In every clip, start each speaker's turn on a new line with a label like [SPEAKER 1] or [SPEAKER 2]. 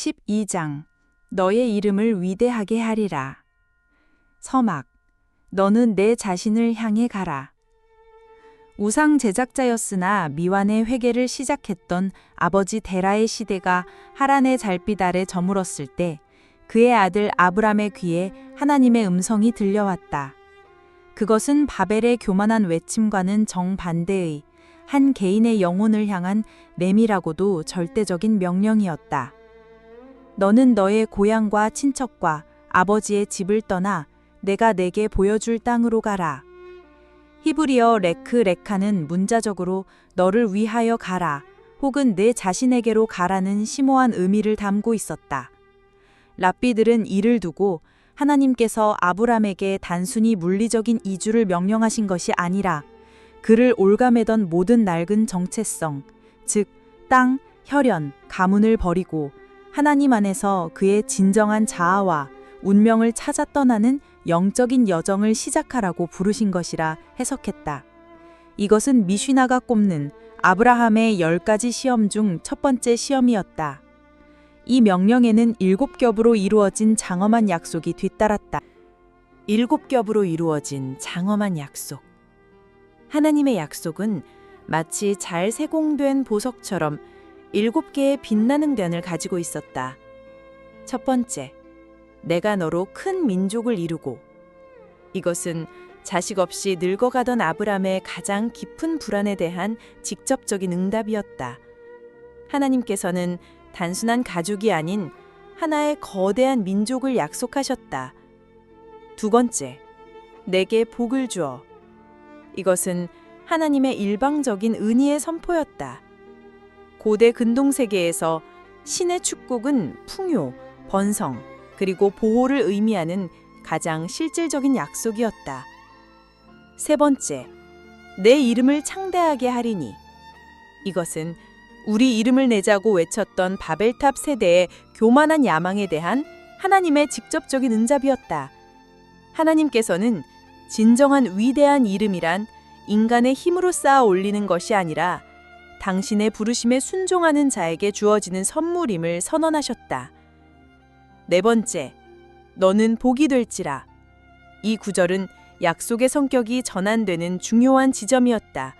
[SPEAKER 1] 12장 너의 이름을 위대하게 하리라. 서막 너는 내 자신을 향해 가라. 우상 제작자였으나 미완의 회개를 시작했던 아버지 데라의 시대가 하란의 잘빛 아래 저물었을 때 그의 아들 아브람의 귀에 하나님의 음성이 들려왔다. 그것은 바벨의 교만한 외침과는 정반대의 한 개인의 영혼을 향한 내밀하고도 절대적인 명령이었다. 너는 너의 고향과 친척과 아버지의 집을 떠나 내가 내게 보여줄 땅으로 가라. 히브리어 레크레카는 문자적으로 너를 위하여 가라 혹은 내 자신에게로 가라는 심오한 의미를 담고 있었다. 랍비들은 이를 두고 하나님께서 아브람에게 단순히 물리적인 이주를 명령하신 것이 아니라 그를 올가매던 모든 낡은 정체성, 즉 땅, 혈연, 가문을 버리고 하나님 안에서 그의 진정한 자아와 운명을 찾아 떠나는 영적인 여정을 시작하라고 부르신 것이라 해석했다. 이것은 미슈나가 꼽는 아브라함의 10가지 시험 중 첫 번째 시험이었다. 이 명령에는 7겹으로 이루어진 장엄한 약속이 뒤따랐다. 7겹으로 이루어진 장엄한 약속. 하나님의 약속은 마치 잘 세공된 보석처럼 7개의 빛나는 변을 가지고 있었다. 첫 번째, 내가 너로 큰 민족을 이루고. 이것은 자식 없이 늙어가던 아브람의 가장 깊은 불안에 대한 직접적인 응답이었다. 하나님께서는 단순한 가족이 아닌 하나의 거대한 민족을 약속하셨다. 두 번째, 내게 복을 주어. 이것은 하나님의 일방적인 은희의 선포였다. 고대 근동세계에서 신의 축복은 풍요, 번성, 그리고 보호를 의미하는 가장 실질적인 약속이었다. 세 번째, 내 이름을 창대하게 하리니. 이것은 우리 이름을 내자고 외쳤던 바벨탑 세대의 교만한 야망에 대한 하나님의 직접적인 응답이었다. 하나님께서는 진정한 위대한 이름이란 인간의 힘으로 쌓아 올리는 것이 아니라 당신의 부르심에 순종하는 자에게 주어지는 선물임을 선언하셨다. 네 번째, 너는 복이 될지라. 이 구절은 약속의 성격이 전환되는 중요한 지점이었다.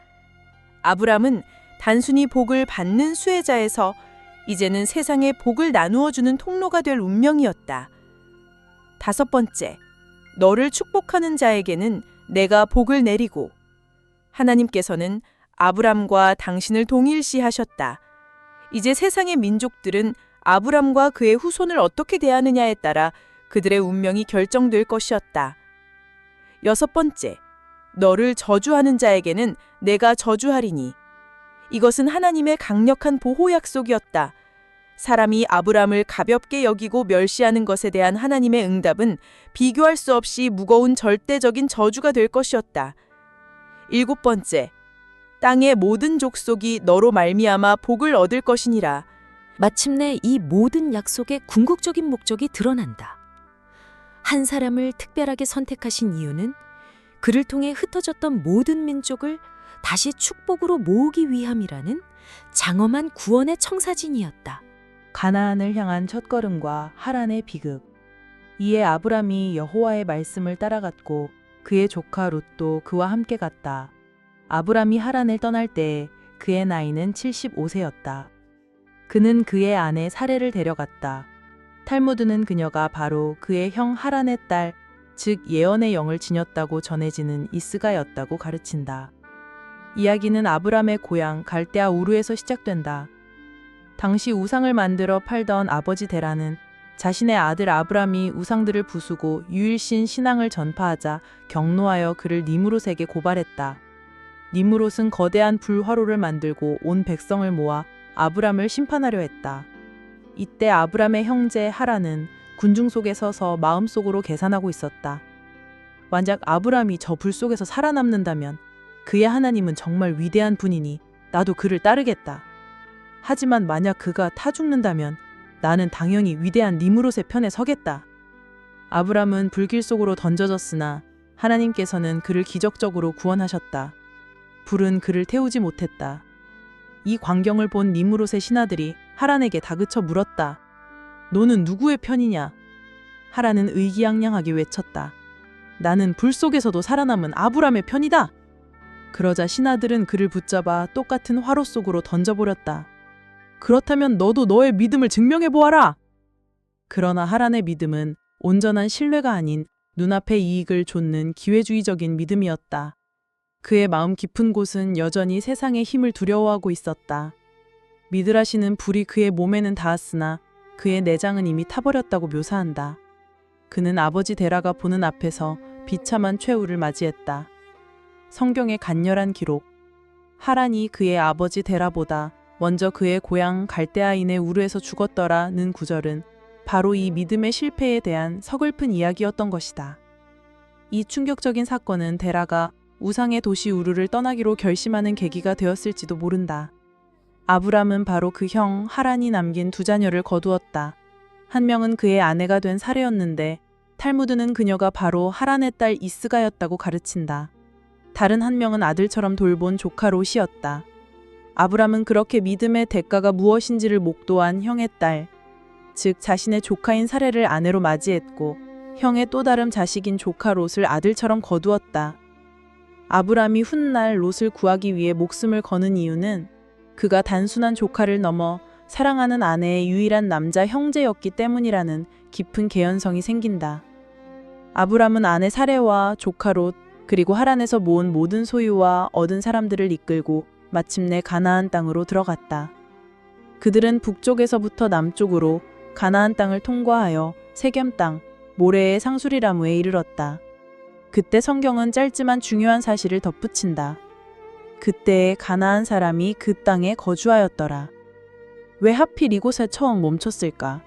[SPEAKER 1] 아브람은 단순히 복을 받는 수혜자에서 이제는 세상에 복을 나누어 주는 통로가 될 운명이었다. 다섯 번째, 너를 축복하는 자에게는 내가 복을 내리고. 하나님께서는 아브람과 당신을 동일시하셨다. 이제 세상의 민족들은 아브람과 그의 후손을 어떻게 대하느냐에 따라 그들의 운명이 결정될 것이었다. 여섯 번째, 너를 저주하는 자에게는 내가 저주하리니. 이것은 하나님의 강력한 보호 약속이었다. 사람이 아브람을 가볍게 여기고 멸시하는 것에 대한 하나님의 응답은 비교할 수 없이 무거운 절대적인 저주가 될 것이었다. 일곱 번째, 땅의 모든 족속이 너로 말미암아 복을 얻을 것이니라.
[SPEAKER 2] 마침내 이 모든 약속의 궁극적인 목적이 드러난다. 한 사람을 특별하게 선택하신 이유는 그를 통해 흩어졌던 모든 민족을 다시 축복으로 모으기 위함이라는 장엄한 구원의 청사진이었다.
[SPEAKER 1] 가나안을 향한 첫걸음과 하란의 비극. 이에 아브람이 여호와의 말씀을 따라갔고 그의 조카 롯도 그와 함께 갔다. 아브람이 하란을 떠날 때 그의 나이는 75세였다. 그는 그의 아내 사레를 데려갔다. 탈무드는 그녀가 바로 그의 형 하란의 딸, 즉 예언의 영을 지녔다고 전해지는 이스가였다고 가르친다. 이야기는 아브람의 고향 갈대아 우르에서 시작된다. 당시 우상을 만들어 팔던 아버지 데라는 자신의 아들 아브람이 우상들을 부수고 유일신 신앙을 전파하자 격노하여 그를 니므롯에게 고발했다. 니므롯은 거대한 불화로를 만들고 온 백성을 모아 아브람을 심판하려 했다. 이때 아브람의 형제 하란은 군중 속에 서서 마음속으로 계산하고 있었다. 만약 아브람이 저 불 속에서 살아남는다면 그의 하나님은 정말 위대한 분이니 나도 그를 따르겠다. 하지만 만약 그가 타 죽는다면 나는 당연히 위대한 니므롯의 편에 서겠다. 아브람은 불길 속으로 던져졌으나 하나님께서는 그를 기적적으로 구원하셨다. 불은 그를 태우지 못했다. 이 광경을 본 니므롯의 신하들이 하란에게 다그쳐 물었다. 너는 누구의 편이냐? 하라는 의기양양하게 외쳤다. 나는 불 속에서도 살아남은 아브람의 편이다. 그러자 신하들은 그를 붙잡아 똑같은 화로 속으로 던져버렸다. 그렇다면 너도 너의 믿음을 증명해 보아라. 그러나 하란의 믿음은 온전한 신뢰가 아닌 눈앞의 이익을 좇는 기회주의적인 믿음이었다. 그의 마음 깊은 곳은 여전히 세상의 힘을 두려워하고 있었다. 미드라시는 불이 그의 몸에는 닿았으나 그의 내장은 이미 타버렸다고 묘사한다. 그는 아버지 데라가 보는 앞에서 비참한 최후를 맞이했다. 성경의 간결한 기록. 하란이 그의 아버지 데라보다 먼저 그의 고향 갈대아인의 우르에서 죽었더라는 구절은 바로 이 믿음의 실패에 대한 서글픈 이야기였던 것이다. 이 충격적인 사건은 데라가 우상의 도시 우르를 떠나기로 결심하는 계기가 되었을지도 모른다. 아브람은 바로 그 형 하란이 남긴 두 자녀를 거두었다. 한 명은 그의 아내가 된 사레였는데 탈무드는 그녀가 바로 하란의 딸 이스가였다고 가르친다. 다른 한 명은 아들처럼 돌본 조카 롯이었다. 아브람은 그렇게 믿음의 대가가 무엇인지를 목도한 형의 딸, 즉 자신의 조카인 사레를 아내로 맞이했고 형의 또 다른 자식인 조카 롯을 아들처럼 거두었다. 아브람이 훗날 롯을 구하기 위해 목숨을 거는 이유는 그가 단순한 조카를 넘어 사랑하는 아내의 유일한 남자 형제였기 때문이라는 깊은 개연성이 생긴다. 아브람은 아내 사레와 조카 롯, 그리고 하란에서 모은 모든 소유와 얻은 사람들을 이끌고 마침내 가나안 땅으로 들어갔다. 그들은 북쪽에서부터 남쪽으로 가나안 땅을 통과하여 세겜 땅, 모레의 상수리라무에 이르렀다. 그때 성경은 짧지만 중요한 사실을 덧붙인다. 그때의 가나안 사람이 그 땅에 거주하였더라. 왜 하필 이곳에 처음 멈췄을까?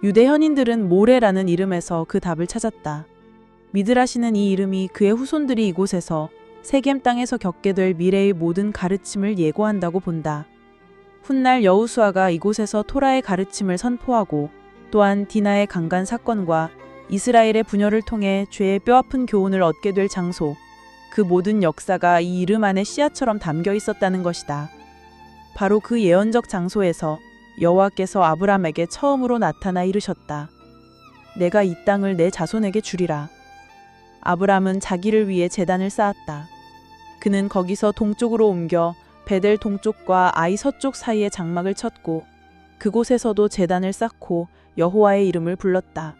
[SPEAKER 1] 유대 현인들은 모레라는 이름에서 그 답을 찾았다. 미드라시는 이 이름이 그의 후손들이 이곳에서 세겜 땅에서 겪게 될 미래의 모든 가르침을 예고한다고 본다. 훗날 여호수아가 이곳에서 토라의 가르침을 선포하고 또한 디나의 강간 사건과 이스라엘의 분열을 통해 죄의 뼈아픈 교훈을 얻게 될 장소, 그 모든 역사가 이 이름 안에 씨앗처럼 담겨 있었다는 것이다. 바로 그 예언적 장소에서 여호와께서 아브람에게 처음으로 나타나 이르셨다. 내가 이 땅을 내 자손에게 주리라. 아브람은 자기를 위해 제단을 쌓았다. 그는 거기서 동쪽으로 옮겨 베델 동쪽과 아이 서쪽 사이에 장막을 쳤고 그곳에서도 제단을 쌓고 여호와의 이름을 불렀다.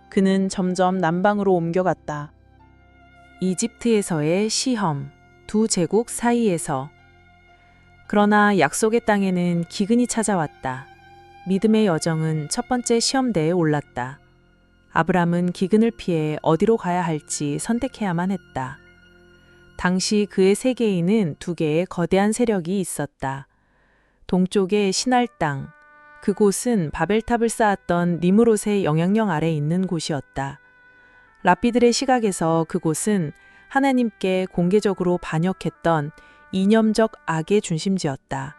[SPEAKER 1] 그는 점점 남방으로 옮겨갔다. 이집트에서의 시험, 두 제국 사이에서. 그러나 약속의 땅에는 기근이 찾아왔다. 믿음의 여정은 첫 번째 시험대에 올랐다. 아브람은 기근을 피해 어디로 가야 할지 선택해야만 했다. 당시 그의 세계에는 두 개의 거대한 세력이 있었다. 동쪽의 시날 땅, 그곳은 바벨탑을 쌓았던 니므롯의 영향력 아래 있는 곳이었다. 랍비들의 시각에서 그곳은 하나님께 공개적으로 반역했던 이념적 악의 중심지였다.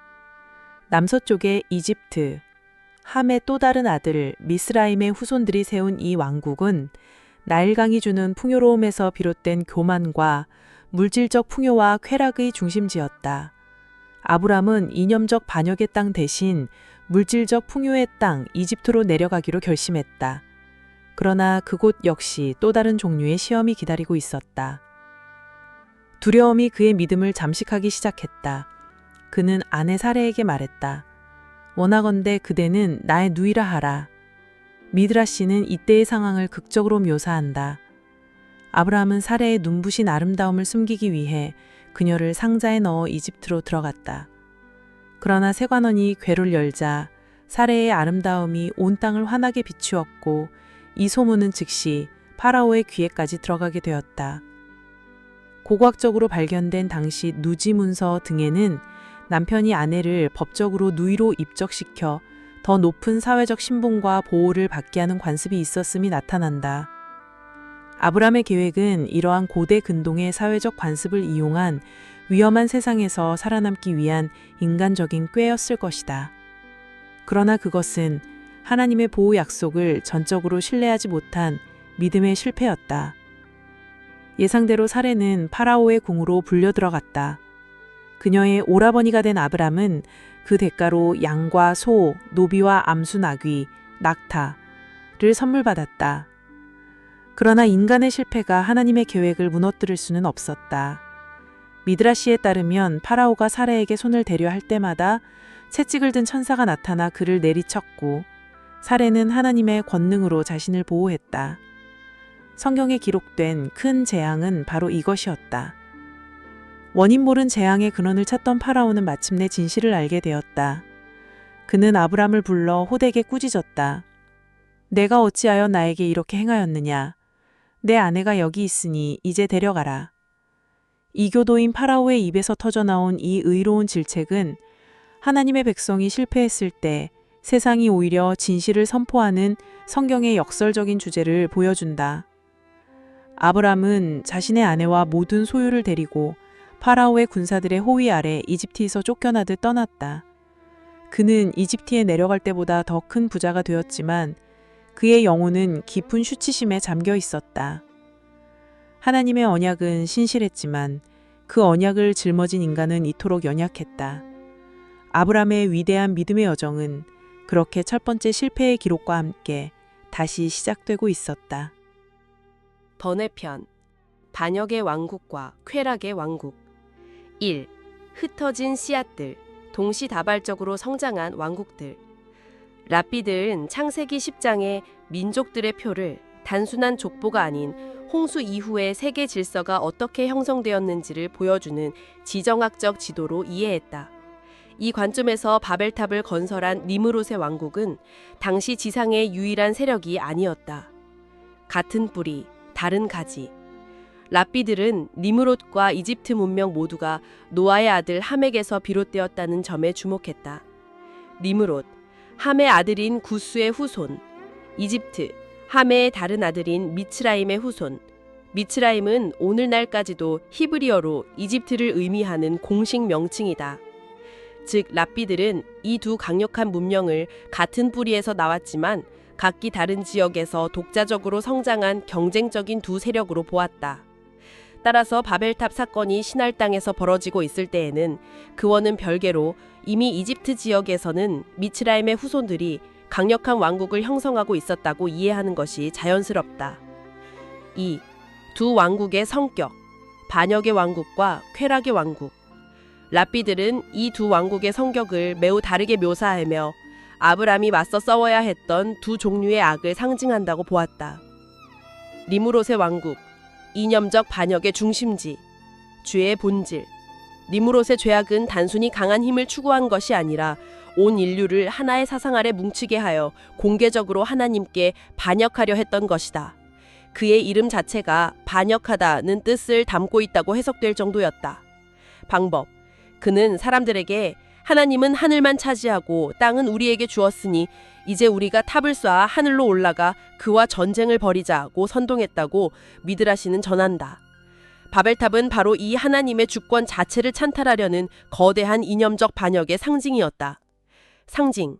[SPEAKER 1] 남서쪽의 이집트, 함의 또 다른 아들 미스라임의 후손들이 세운 이 왕국은 나일강이 주는 풍요로움에서 비롯된 교만과 물질적 풍요와 쾌락의 중심지였다. 아브람은 이념적 반역의 땅 대신 물질적 풍요의 땅 이집트로 내려가기로 결심했다. 그러나 그곳 역시 또 다른 종류의 시험이 기다리고 있었다. 두려움이 그의 믿음을 잠식하기 시작했다. 그는 아내 사레에게 말했다. 원하건대 그대는 나의 누이라 하라. 미드라시는 이때의 상황을 극적으로 묘사한다. 아브라함은 사레의 눈부신 아름다움을 숨기기 위해 그녀를 상자에 넣어 이집트로 들어갔다. 그러나 세관원이 궤를 열자 사레의 아름다움이 온 땅을 환하게 비추었고 이 소문은 즉시 파라오의 귀에까지 들어가게 되었다. 고고학적으로 발견된 당시 누지 문서 등에는 남편이 아내를 법적으로 누이로 입적시켜 더 높은 사회적 신분과 보호를 받게 하는 관습이 있었음이 나타난다. 아브람의 계획은 이러한 고대 근동의 사회적 관습을 이용한 위험한 세상에서 살아남기 위한 인간적인 꾀였을 것이다. 그러나 그것은 하나님의 보호 약속을 전적으로 신뢰하지 못한 믿음의 실패였다. 예상대로 사레는 파라오의 궁으로 불려 들어갔다. 그녀의 오라버니가 된 아브람은 그 대가로 양과 소, 노비와 암수 나귀, 낙타를 선물 받았다. 그러나 인간의 실패가 하나님의 계획을 무너뜨릴 수는 없었다. 미드라시에 따르면 파라오가 사례에게 손을 대려 할 때마다 채찍을 든 천사가 나타나 그를 내리쳤고 사례는 하나님의 권능으로 자신을 보호했다. 성경에 기록된 큰 재앙은 바로 이것이었다. 원인 모른 재앙의 근원을 찾던 파라오는 마침내 진실을 알게 되었다. 그는 아브람을 불러 호되게 꾸짖었다. 내가 어찌하여 나에게 이렇게 행하였느냐? 내 아내가 여기 있으니 이제 데려가라. 이교도인 파라오의 입에서 터져나온 이 의로운 질책은 하나님의 백성이 실패했을 때 세상이 오히려 진실을 선포하는 성경의 역설적인 주제를 보여준다. 아브람은 자신의 아내와 모든 소유를 데리고 파라오의 군사들의 호위 아래 이집트에서 쫓겨나듯 떠났다. 그는 이집트에 내려갈 때보다 더 큰 부자가 되었지만 그의 영혼은 깊은 수치심에 잠겨 있었다. 하나님의 언약은 신실했지만 그 언약을 짊어진 인간은 이토록 연약했다. 아브람의 위대한 믿음의 여정은 그렇게 첫 번째 실패의 기록과 함께 다시 시작되고 있었다.
[SPEAKER 3] 번외편 반역의 왕국과 쾌락의 왕국 1. 흩어진 씨앗들, 동시다발적으로 성장한 왕국들. 랍비들은 창세기 10장의 민족들의 표를 단순한 족보가 아닌 홍수 이후의 세계 질서가 어떻게 형성되었는지를 보여주는 지정학적 지도로 이해했다. 이 관점에서 바벨탑을 건설한 니므롯의 왕국은 당시 지상의 유일한 세력이 아니었다. 같은 뿌리, 다른 가지. 랍비들은 니므롯과 이집트 문명 모두가 노아의 아들 함액에서 비롯되었다는 점에 주목했다. 니므롯, 함의 아들인 구스의 후손, 이집트, 함의 다른 아들인 미츠라임의 후손. 미츠라임은 오늘날까지도 히브리어로 이집트를 의미하는 공식 명칭이다. 즉 랍비들은 이 두 강력한 문명을 같은 뿌리에서 나왔지만 각기 다른 지역에서 독자적으로 성장한 경쟁적인 두 세력으로 보았다. 따라서 바벨탑 사건이 신할 땅에서 벌어지고 있을 때에는 그와는 별개로 이미 이집트 지역에서는 미츠라임의 후손들이 강력한 왕국을 형성하고 있었다고 이해하는 것이 자연스럽다. 2. 두 왕국의 성격, 반역의 왕국과 쾌락의 왕국. 랍비들은 이 두 왕국의 성격을 매우 다르게 묘사하며 아브람이 맞서 싸워야 했던 두 종류의 악을 상징한다고 보았다. 니므롯의 왕국, 이념적 반역의 중심지, 죄의 본질. 니므롯의 죄악은 단순히 강한 힘을 추구한 것이 아니라 온 인류를 하나의 사상 아래 뭉치게 하여 공개적으로 하나님께 반역하려 했던 것이다. 그의 이름 자체가 반역하다는 뜻을 담고 있다고 해석될 정도였다. 방법. 그는 사람들에게 하나님은 하늘만 차지하고 땅은 우리에게 주었으니 이제 우리가 탑을 쏴 하늘로 올라가 그와 전쟁을 벌이자고 선동했다고 미드라시는 전한다. 바벨탑은 바로 이 하나님의 주권 자체를 찬탈하려는 거대한 이념적 반역의 상징이었다. 상징.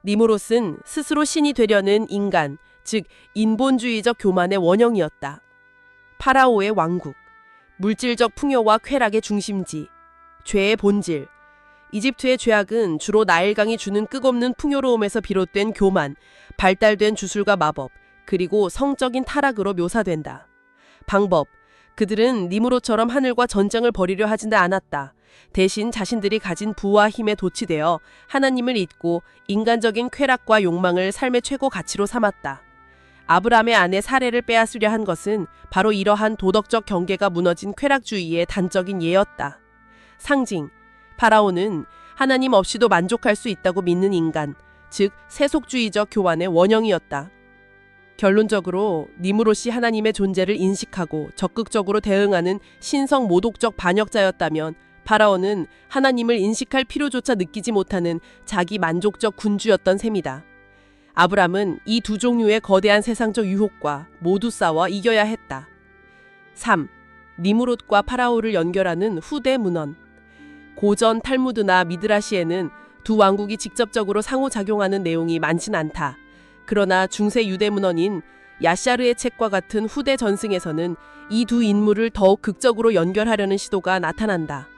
[SPEAKER 3] 니므롯은 스스로 신이 되려는 인간, 즉 인본주의적 교만의 원형이었다. 파라오의 왕국. 물질적 풍요와 쾌락의 중심지. 죄의 본질. 이집트의 죄악은 주로 나일강이 주는 끝없는 풍요로움에서 비롯된 교만, 발달된 주술과 마법, 그리고 성적인 타락으로 묘사된다. 방법. 그들은 니므롯처럼 하늘과 전쟁을 벌이려 하지는 않았다. 대신 자신들이 가진 부와 힘에 도취되어 하나님을 잊고 인간적인 쾌락과 욕망을 삶의 최고 가치로 삼았다. 아브람의 아내 사례를 빼앗으려 한 것은 바로 이러한 도덕적 경계가 무너진 쾌락주의의 단적인 예였다. 상징. 파라오는 하나님 없이도 만족할 수 있다고 믿는 인간, 즉 세속주의적 교환의 원형이었다. 결론적으로 니므롯이 하나님의 존재를 인식하고 적극적으로 대응하는 신성 모독적 반역자였다면 파라오는 하나님을 인식할 필요조차 느끼지 못하는 자기 만족적 군주였던 셈이다. 아브람은 이 두 종류의 거대한 세상적 유혹과 모두 싸워 이겨야 했다. 3. 니므롯과 파라오를 연결하는 후대 문헌. 고전 탈무드나 미드라시에는 두 왕국이 직접적으로 상호작용하는 내용이 많진 않다. 그러나 중세 유대 문헌인 야샤르의 책과 같은 후대 전승에서는 이 두 인물을 더욱 극적으로 연결하려는 시도가 나타난다.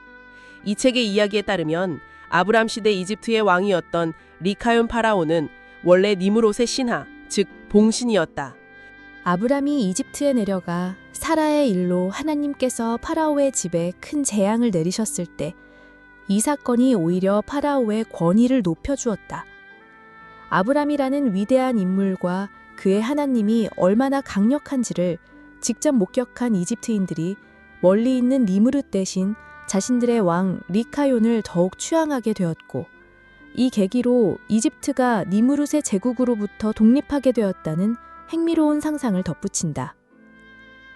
[SPEAKER 3] 이 책의 이야기에 따르면 아브람 시대 이집트의 왕이었던 리카윤 파라오는 원래 니므롯의 신하, 즉 봉신이었다.
[SPEAKER 4] 아브람이 이집트에 내려가 사라의 일로 하나님께서 파라오의 집에 큰 재앙을 내리셨을 때 이 사건이 오히려 파라오의 권위를 높여주었다. 아브람이라는 위대한 인물과 그의 하나님이 얼마나 강력한지를 직접 목격한 이집트인들이 멀리 있는 니므롯 대신 자신들의 왕 리카욘을 더욱 추앙하게 되었고, 이 계기로 이집트가 니므롯의 제국으로부터 독립하게 되었다는 행미로운 상상을 덧붙인다.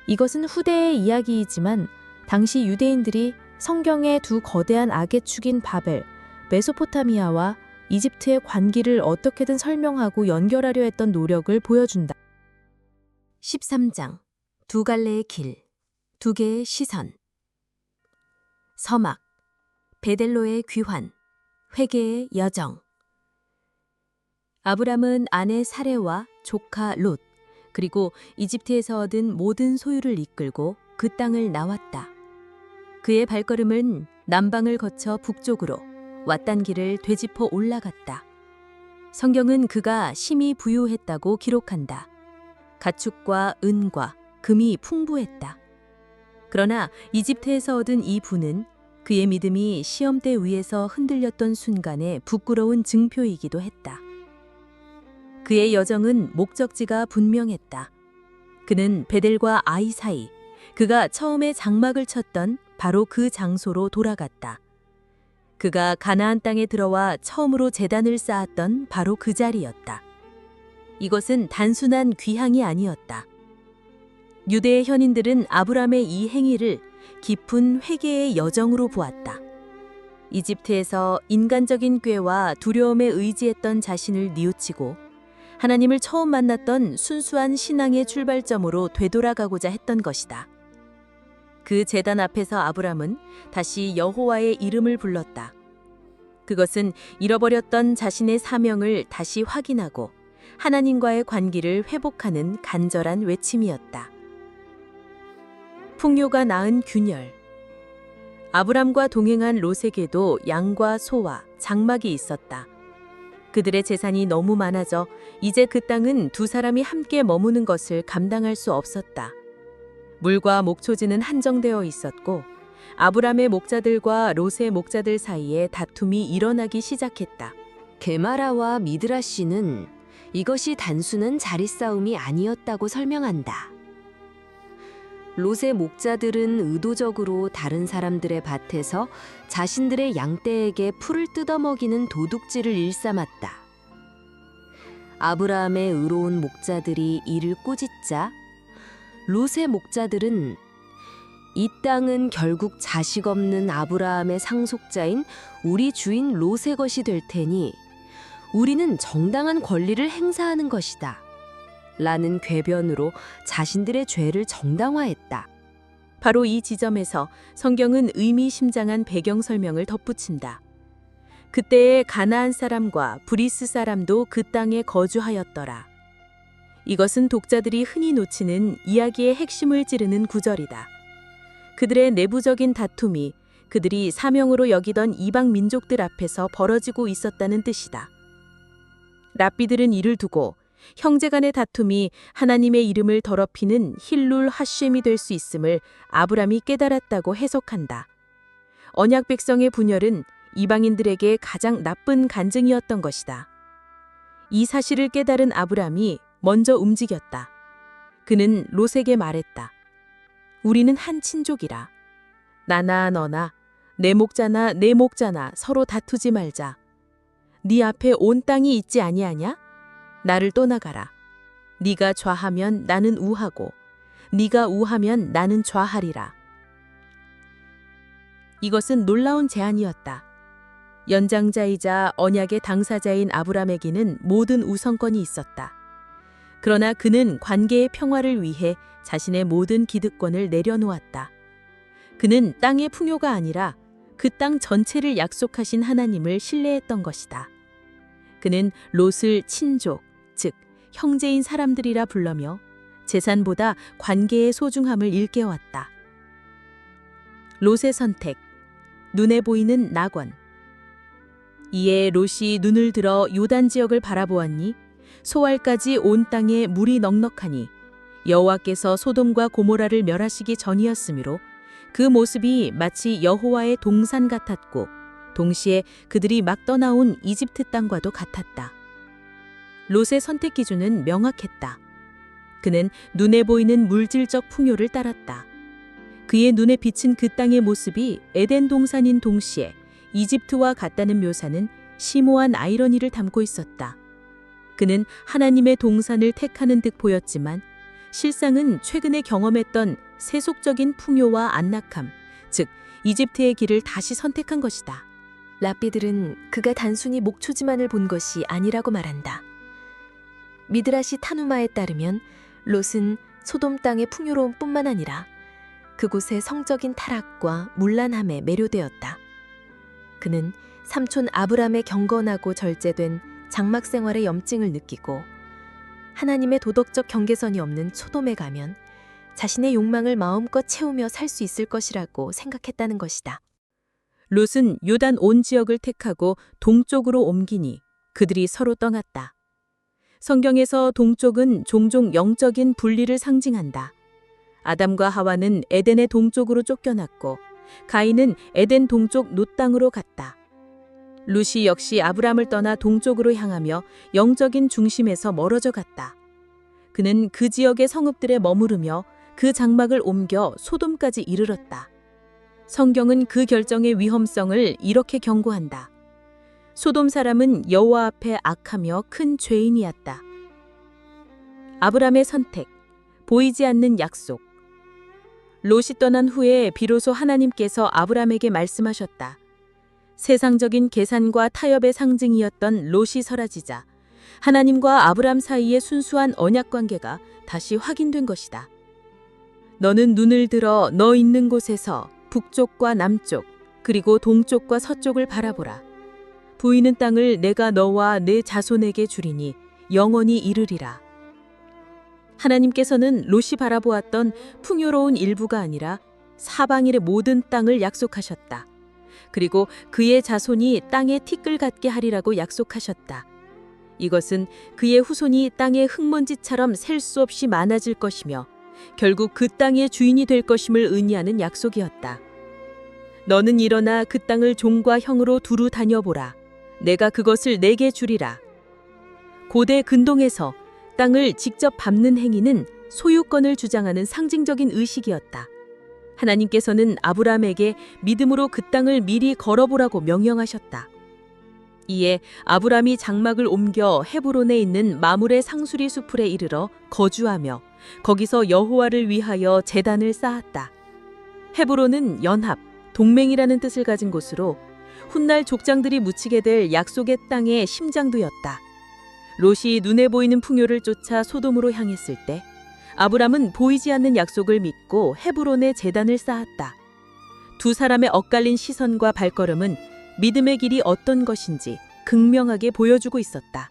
[SPEAKER 4] 이것은 후대의 이야기이지만 당시 유대인들이 성경의 두 거대한 악의 축인 바벨, 메소포타미아와 이집트의 관계를 어떻게든 설명하고 연결하려 했던 노력을 보여준다.
[SPEAKER 2] 13장 두 갈래의 길, 두 개의 시선. 서막, 베델로의 귀환, 회개의 여정. 아브람은 아내 사레와 조카 롯, 그리고 이집트에서 얻은 모든 소유를 이끌고 그 땅을 나왔다. 그의 발걸음은 남방을 거쳐 북쪽으로 왓단 길을 되짚어 올라갔다. 성경은 그가 심히 부유했다고 기록한다. 가축과 은과 금이 풍부했다. 그러나 이집트에서 얻은 이 부는 그의 믿음이 시험대 위에서 흔들렸던 순간의 부끄러운 증표이기도 했다. 그의 여정은 목적지가 분명했다. 그는 베델과 아이 사이, 그가 처음에 장막을 쳤던 바로 그 장소로 돌아갔다. 그가 가나안 땅에 들어와 처음으로 제단을 쌓았던 바로 그 자리였다. 이것은 단순한 귀향이 아니었다. 유대의 현인들은 아브람의 이 행위를 깊은 회개의 여정으로 보았다. 이집트에서 인간적인 꾀와 두려움에 의지했던 자신을 뉘우치고 하나님을 처음 만났던 순수한 신앙의 출발점으로 되돌아가고자 했던 것이다. 그 제단 앞에서 아브람은 다시 여호와의 이름을 불렀다. 그것은 잃어버렸던 자신의 사명을 다시 확인하고 하나님과의 관계를 회복하는 간절한 외침이었다. 풍요가 낳은 균열. 아브람과 동행한 롯에게도 양과 소와 장막이 있었다. 그들의 재산이 너무 많아져 이제 그 땅은 두 사람이 함께 머무는 것을 감당할 수 없었다. 물과 목초지는 한정되어 있었고 아브람의 목자들과 롯의 목자들 사이에 다툼이 일어나기 시작했다.
[SPEAKER 5] 게마라와 미드라시는 이것이 단순한 자리 싸움이 아니었다고 설명한다. 롯의 목자들은 의도적으로 다른 사람들의 밭에서 자신들의 양떼에게 풀을 뜯어먹이는 도둑질을 일삼았다. 아브라함의 의로운 목자들이 이를 꾸짖자 롯의 목자들은 이 땅은 결국 자식 없는 아브라함의 상속자인 우리 주인 롯의 것이 될 테니 우리는 정당한 권리를 행사하는 것이다. 라는 궤변으로 자신들의 죄를 정당화했다.
[SPEAKER 2] 바로 이 지점에서 성경은 의미심장한 배경 설명을 덧붙인다. 그때의 가나안 사람과 브리스 사람도 그 땅에 거주하였더라. 이것은 독자들이 흔히 놓치는 이야기의 핵심을 찌르는 구절이다. 그들의 내부적인 다툼이 그들이 사명으로 여기던 이방 민족들 앞에서 벌어지고 있었다는 뜻이다. 랍비들은 이를 두고 형제 간의 다툼이 하나님의 이름을 더럽히는 힐룰 하셴이 될 수 있음을 아브람이 깨달았다고 해석한다. 언약 백성의 분열은 이방인들에게 가장 나쁜 간증이었던 것이다. 이 사실을 깨달은 아브람이 먼저 움직였다. 그는 롯에게 말했다. 우리는 한 친족이라. 나나 너나 내 목자나 내 목자나 서로 다투지 말자. 네 앞에 온 땅이 있지 아니하냐? 나를 떠나가라. 네가 좌하면 나는 우하고 네가 우하면 나는 좌하리라. 이것은 놀라운 제안이었다. 연장자이자 언약의 당사자인 아브람에게는 모든 우선권이 있었다. 그러나 그는 관계의 평화를 위해 자신의 모든 기득권을 내려놓았다. 그는 땅의 풍요가 아니라 그 땅 전체를 약속하신 하나님을 신뢰했던 것이다. 그는 롯을 친족, 즉 형제인 사람들이라 불러며 재산보다 관계의 소중함을 일깨웠다. 롯의 선택, 눈에 보이는 낙원.
[SPEAKER 4] 이에 롯이 눈을 들어 요단 지역을 바라보았니 소알까지 온 땅에 물이 넉넉하니 여호와께서 소돔과 고모라를 멸하시기 전이었으므로 그 모습이 마치 여호와의 동산 같았고 동시에 그들이 막 떠나온 이집트 땅과도 같았다. 롯의 선택 기준은 명확했다. 그는 눈에 보이는 물질적 풍요를 따랐다. 그의 눈에 비친 그 땅의 모습이 에덴 동산인 동시에 이집트와 같다는 묘사는 심오한 아이러니를 담고 있었다. 그는 하나님의 동산을 택하는 듯 보였지만 실상은 최근에 경험했던 세속적인 풍요와 안락함, 즉 이집트의 길을 다시 선택한 것이다.
[SPEAKER 2] 랍비들은 그가 단순히 목초지만을 본 것이 아니라고 말한다. 미드라시 타누마에 따르면 롯은 소돔 땅의 풍요로움 뿐만 아니라 그곳의 성적인 타락과 문란함에 매료되었다. 그는 삼촌 아브람의 경건하고 절제된 장막 생활의 염증을 느끼고 하나님의 도덕적 경계선이 없는 소돔에 가면 자신의 욕망을 마음껏 채우며 살 수 있을 것이라고 생각했다는 것이다.
[SPEAKER 4] 롯은 요단 온 지역을 택하고 동쪽으로 옮기니 그들이 서로 떠났다. 성경에서 동쪽은 종종 영적인 분리를 상징한다. 아담과 하와는 에덴의 동쪽으로 쫓겨났고 가인은 에덴 동쪽 롯 땅으로 갔다. 롯이 역시 아브람을 떠나 동쪽으로 향하며 영적인 중심에서 멀어져 갔다. 그는 그 지역의 성읍들에 머무르며 그 장막을 옮겨 소돔까지 이르렀다. 성경은 그 결정의 위험성을 이렇게 경고한다. 소돔 사람은 여호와 앞에 악하며 큰 죄인이었다. 아브람의 선택, 보이지 않는 약속. 롯이 떠난 후에 비로소 하나님께서 아브람에게 말씀하셨다. 세상적인 계산과 타협의 상징이었던 롯이 사라지자 하나님과 아브람 사이의 순수한 언약 관계가 다시 확인된 것이다. 너는 눈을 들어 너 있는 곳에서 북쪽과 남쪽 그리고 동쪽과 서쪽을 바라보라. 보이는 땅을 내가 너와 내 자손에게 주리니 영원히 이르리라. 하나님께서는 롯이 바라보았던 풍요로운 일부가 아니라 사방일의 모든 땅을 약속하셨다. 그리고 그의 자손이 땅에 티끌 같게 하리라고 약속하셨다. 이것은 그의 후손이 땅의 흙먼지처럼 셀 수 없이 많아질 것이며 결국 그 땅의 주인이 될 것임을 의미하는 약속이었다. 너는 일어나 그 땅을 종과 형으로 두루 다녀보라. 내가 그것을 내게 주리라. 고대 근동에서 땅을 직접 밟는 행위는 소유권을 주장하는 상징적인 의식이었다. 하나님께서는 아브람에게 믿음으로 그 땅을 미리 걸어보라고 명령하셨다. 이에 아브람이 장막을 옮겨 헤브론에 있는 마물의 상수리 수풀에 이르러 거주하며 거기서 여호와를 위하여 제단을 쌓았다. 헤브론은 연합, 동맹이라는 뜻을 가진 곳으로 훗날 족장들이 묻히게 될 약속의 땅의 심장도였다. 롯이 눈에 보이는 풍요를 쫓아 소돔으로 향했을 때 아브람은 보이지 않는 약속을 믿고 헤브론에 제단을 쌓았다. 두 사람의 엇갈린 시선과 발걸음은 믿음의 길이 어떤 것인지 극명하게 보여주고 있었다.